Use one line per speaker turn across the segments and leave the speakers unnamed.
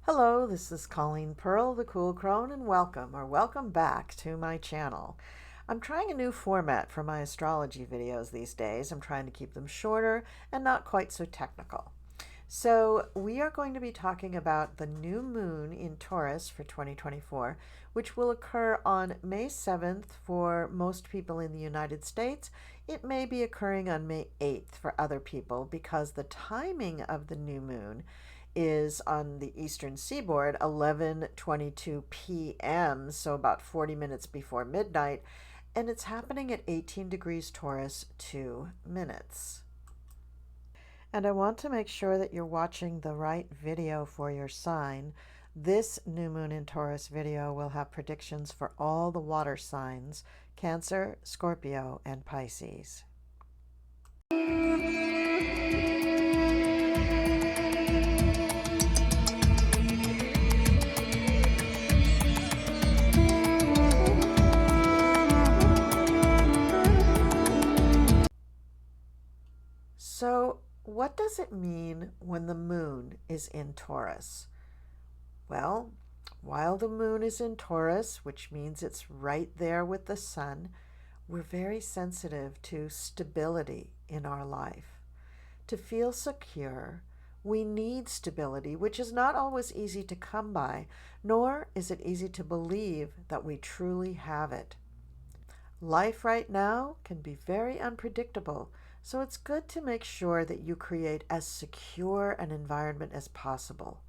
Hello, this is Colleen Pearl, the Cool Crone, and welcome back to my channel. I'm trying a new format for my astrology videos these days. I'm trying to keep them shorter and not quite so technical. So we are going to be talking about the new moon in Taurus for 2024, which will occur on May 7th for most people in the United States. It may be occurring on May 8th for other people because the timing of the new moon is on the eastern seaboard 11:22 p.m., so about 40 minutes before midnight, and it's happening at 18 degrees Taurus 2 minutes. And I want to make sure that you're watching the right video for your sign. This new moon in Taurus video will have predictions for all the water signs: Cancer, Scorpio, and Pisces. So, what does it mean when the moon is in Taurus? Well, while the moon is in Taurus, which means it's right there with the sun, we're very sensitive to stability in our life. To feel secure, we need stability, which is not always easy to come by, nor is it easy to believe that we truly have it. Life right now can be very unpredictable, so it's good to make sure that you create as secure an environment as possible.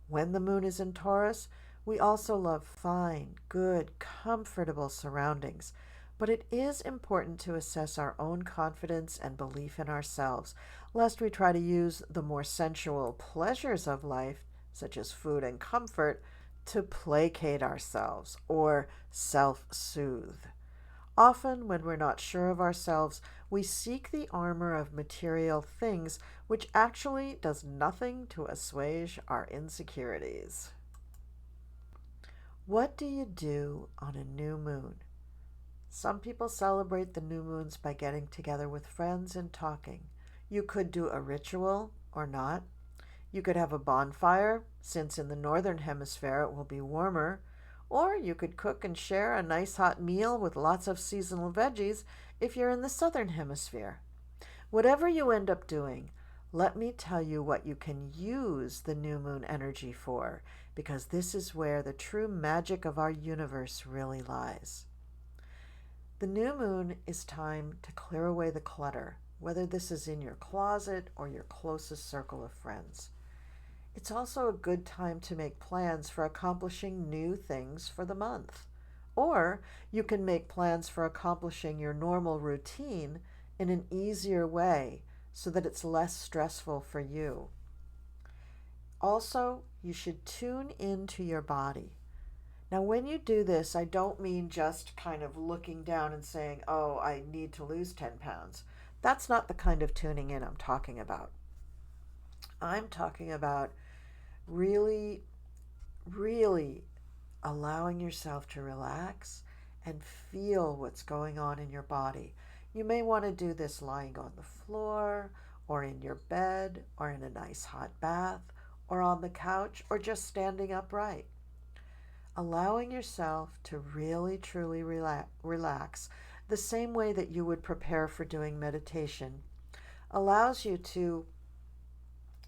When the moon is in Taurus, we also love fine, good, comfortable surroundings, but it is important to assess our own confidence and belief in ourselves, lest we try to use the more sensual pleasures of life, such as food and comfort, to placate ourselves or self-soothe. Often, when we're not sure of ourselves, we seek the armor of material things, which actually does nothing to assuage our insecurities. What do you do on a new moon? Some people celebrate the new moons by getting together with friends and talking. You could do a ritual or not. You could have a bonfire, since in the northern hemisphere it will be warmer. Or you could cook and share a nice hot meal with lots of seasonal veggies if you're in the southern hemisphere. Whatever you end up doing, let me tell you what you can use the new moon energy for, because this is where the true magic of our universe really lies. The new moon is time to clear away the clutter, whether this is in your closet or your closest circle of friends. It's also a good time to make plans for accomplishing new things for the month. Or you can make plans for accomplishing your normal routine in an easier way so that it's less stressful for you. Also, you should tune into your body. Now, when you do this, I don't mean just kind of looking down and saying, oh, I need to lose 10 pounds. That's not the kind of tuning in I'm talking about. I'm talking about really, really allowing yourself to relax and feel what's going on in your body. You may want to do this lying on the floor or in your bed or in a nice hot bath or on the couch or just standing upright. Allowing yourself to really, truly relax the same way that you would prepare for doing meditation allows you to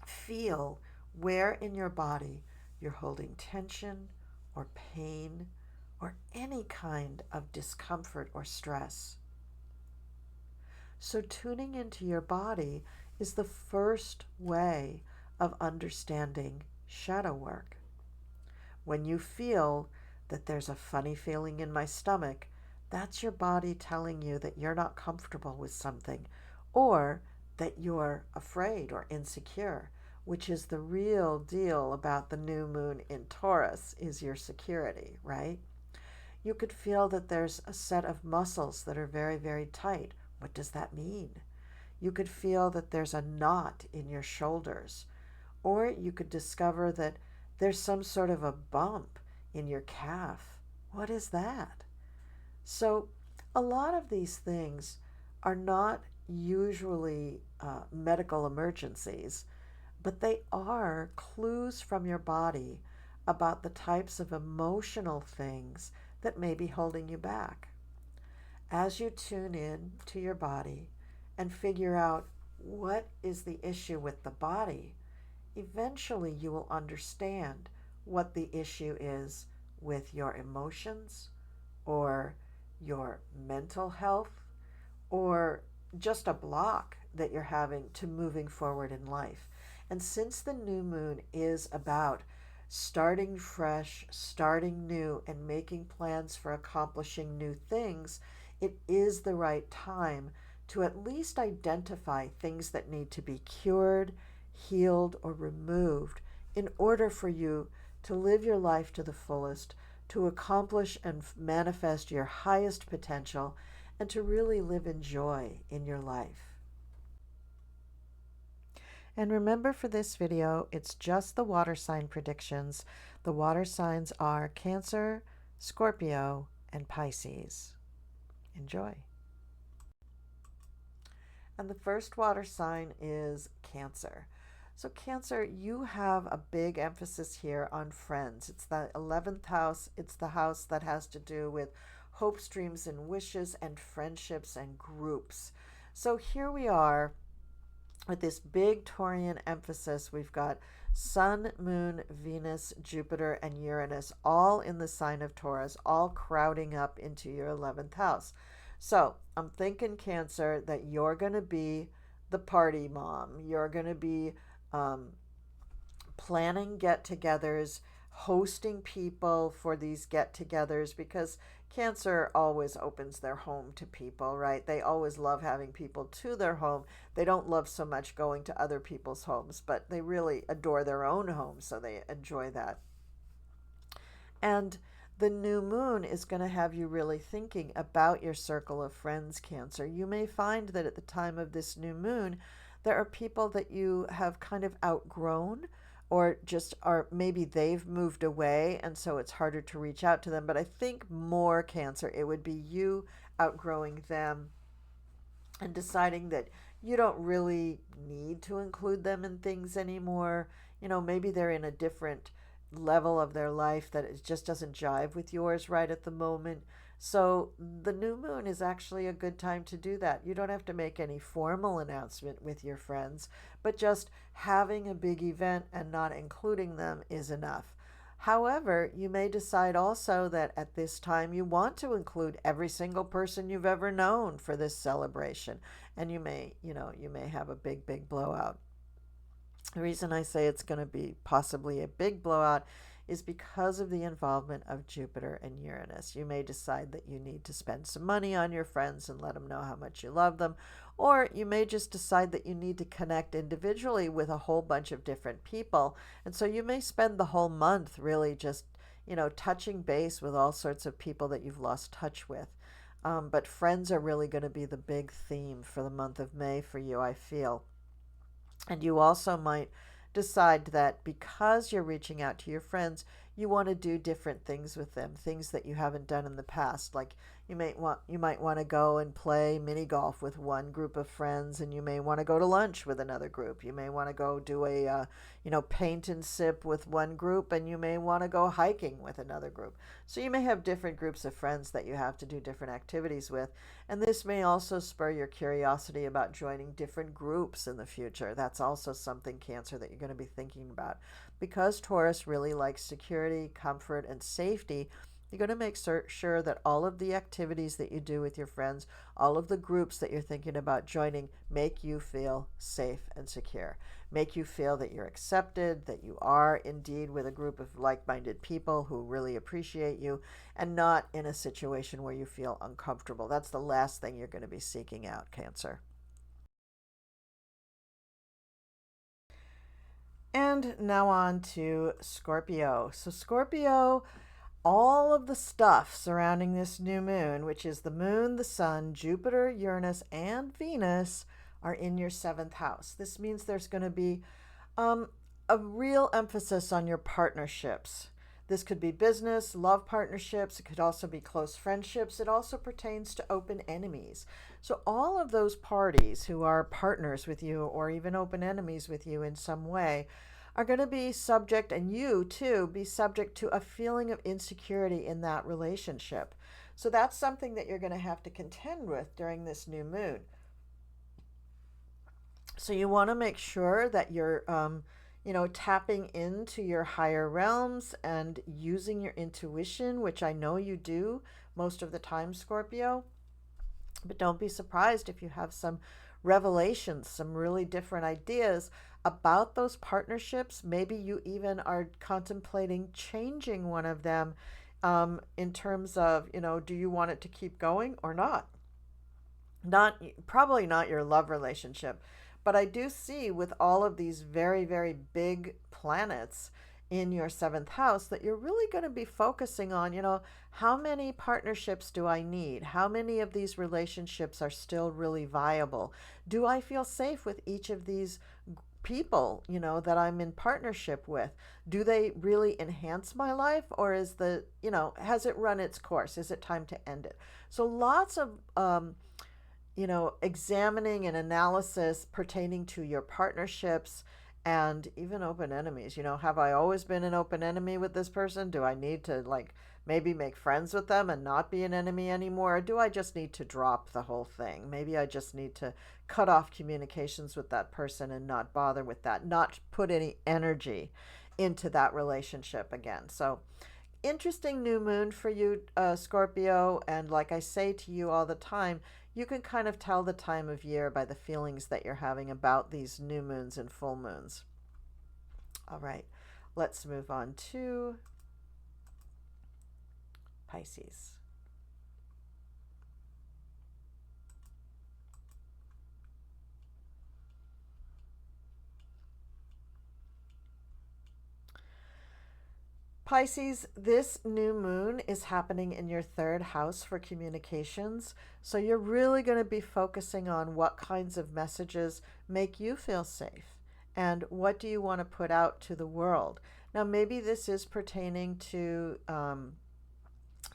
feel where in your body you're holding tension or pain or any kind of discomfort or stress. So tuning into your body is the first way of understanding shadow work. When you feel that there's a funny feeling in my stomach, that's your body telling you that you're not comfortable with something or that you're afraid or insecure, which is the real deal about the new moon in Taurus, is your security, right? You could feel that there's a set of muscles that are very, very tight. What does that mean? You could feel that there's a knot in your shoulders, or you could discover that there's some sort of a bump in your calf. What is that? So a lot of these things are not usually medical emergencies, but they are clues from your body about the types of emotional things that may be holding you back. As you tune in to your body and figure out what is the issue with the body, eventually you will understand what the issue is with your emotions or your mental health or just a block that you're having to moving forward in life. And since the new moon is about starting fresh, starting new, and making plans for accomplishing new things, it is the right time to at least identify things that need to be cured, healed, or removed in order for you to live your life to the fullest, to accomplish and manifest your highest potential, and to really live in joy in your life. And remember, for this video, it's just the water sign predictions. The water signs are Cancer, Scorpio, and Pisces. Enjoy. And the first water sign is Cancer. So Cancer, you have a big emphasis here on friends. It's the 11th house. It's the house that has to do with hopes, dreams, and wishes, and friendships and groups. So here we are with this big Taurian emphasis. We've got Sun, Moon, Venus, Jupiter, and Uranus all in the sign of Taurus, all crowding up into your 11th house. So I'm thinking, Cancer, that you're going to be the party mom. You're going to be planning get-togethers, hosting people for these get-togethers, because Cancer always opens their home to people, right? They always love having people to their home. They don't love so much going to other people's homes, but they really adore their own home, so they enjoy that. And the new moon is going to have you really thinking about your circle of friends, Cancer. You may find that at the time of this new moon, there are people that you have kind of outgrown, or just are, maybe they've moved away and so it's harder to reach out to them. But I think more, Cancer, it would be you outgrowing them and deciding that you don't really need to include them in things anymore. You know, maybe they're in a different level of their life that it just doesn't jive with yours right at the moment. So the new moon is actually a good time to do that. You don't have to make any formal announcement with your friends, but just having a big event and not including them is enough. However, you may decide also that at this time you want to include every single person you've ever known for this celebration, and you may have a big blowout. The reason I say it's going to be possibly a big blowout is because of the involvement of Jupiter and Uranus. You may decide that you need to spend some money on your friends and let them know how much you love them, or you may just decide that you need to connect individually with a whole bunch of different people, and so you may spend the whole month really just, touching base with all sorts of people that you've lost touch with. But friends are really going to be the big theme for the month of May for you, I feel. And you also might decide that because you're reaching out to your friends, you want to do different things with them, things that you haven't done in the past. Like you might want to go and play mini golf with one group of friends, and you may want to go to lunch with another group. You may want to go do a paint and sip with one group, and you may want to go hiking with another group. So you may have different groups of friends that you have to do different activities with, and this may also spur your curiosity about joining different groups in the future. That's also something, Cancer, that you're going to be thinking about. Because Taurus really likes security, comfort, and safety, you're going to make sure that all of the activities that you do with your friends, all of the groups that you're thinking about joining, make you feel safe and secure. Make you feel that you're accepted, that you are indeed with a group of like-minded people who really appreciate you, and not in a situation where you feel uncomfortable. That's the last thing you're going to be seeking out, Cancer. And now on to Scorpio. So Scorpio, all of the stuff surrounding this new moon, which is the moon, the sun, Jupiter, Uranus, and Venus, are in your 7th house. This means there's going to be a real emphasis on your partnerships. This could be business, love partnerships. It could also be close friendships. It also pertains to open enemies. So all of those parties who are partners with you or even open enemies with you in some way are going to be subject, and you too, be subject to a feeling of insecurity in that relationship. So that's something that you're going to have to contend with during this new moon. So you want to make sure that you're, tapping into your higher realms and using your intuition, which I know you do most of the time, Scorpio. But don't be surprised if you have some revelations, some really different ideas about those partnerships. Maybe you even are contemplating changing one of them, in terms of, do you want it to keep going or not? Probably not your love relationship, but I do see with all of these very, very big planets in your seventh house that you're really going to be focusing on, how many partnerships do I need? How many of these relationships are still really viable? Do I feel safe with each of these people, that I'm in partnership with? Do they really enhance my life, or has it run its course? Is it time to end it? So lots of, examining and analysis pertaining to your partnerships and even open enemies. Have I always been an open enemy with this person? Do I need to maybe make friends with them and not be an enemy anymore? Or do I just need to drop the whole thing? Maybe I just need to cut off communications with that person and not bother with that, not put any energy into that relationship again. So interesting new moon for you, Scorpio. And like I say to you all the time, you can kind of tell the time of year by the feelings that you're having about these new moons and full moons. All right, let's move on to Pisces. Pisces, this new moon is happening in your third house for communications. So you're really going to be focusing on what kinds of messages make you feel safe and what do you want to put out to the world. Now, maybe this is pertaining to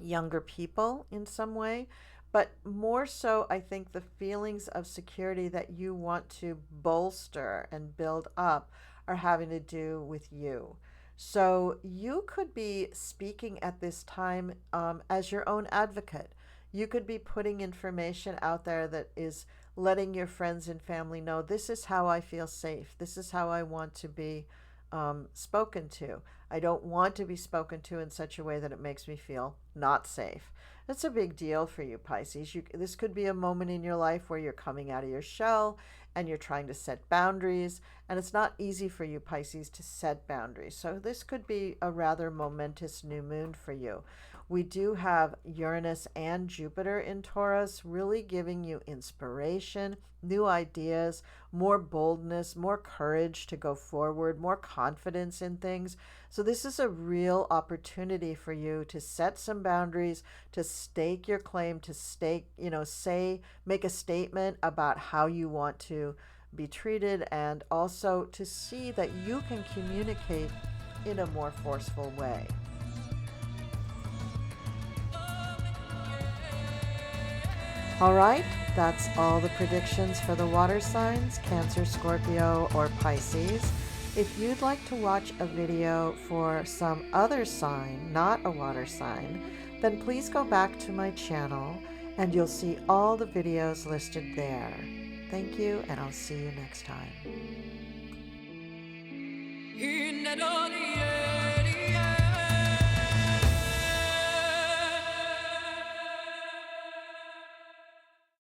younger people in some way, but more so, I think the feelings of security that you want to bolster and build up are having to do with you. So you could be speaking at this time, as your own advocate. You could be putting information out there that is letting your friends and family know, this is how I feel safe. This is how I want to be spoken to. I don't want to be spoken to in such a way that it makes me feel not safe. That's a big deal for you, Pisces. This could be a moment in your life where you're coming out of your shell and you're trying to set boundaries. And it's not easy for you, Pisces, to set boundaries. So this could be a rather momentous new moon for you. We do have Uranus and Jupiter in Taurus, really giving you inspiration, new ideas, more boldness, more courage to go forward, more confidence in things. So this is a real opportunity for you to set some boundaries, to stake your claim, to make a statement about how you want to be treated, and also to see that you can communicate in a more forceful way. All right, that's all the predictions for the water signs, Cancer, Scorpio, or Pisces. If you'd like to watch a video for some other sign, not a water sign, then please go back to my channel and you'll see all the videos listed there. Thank you, and I'll see you next time.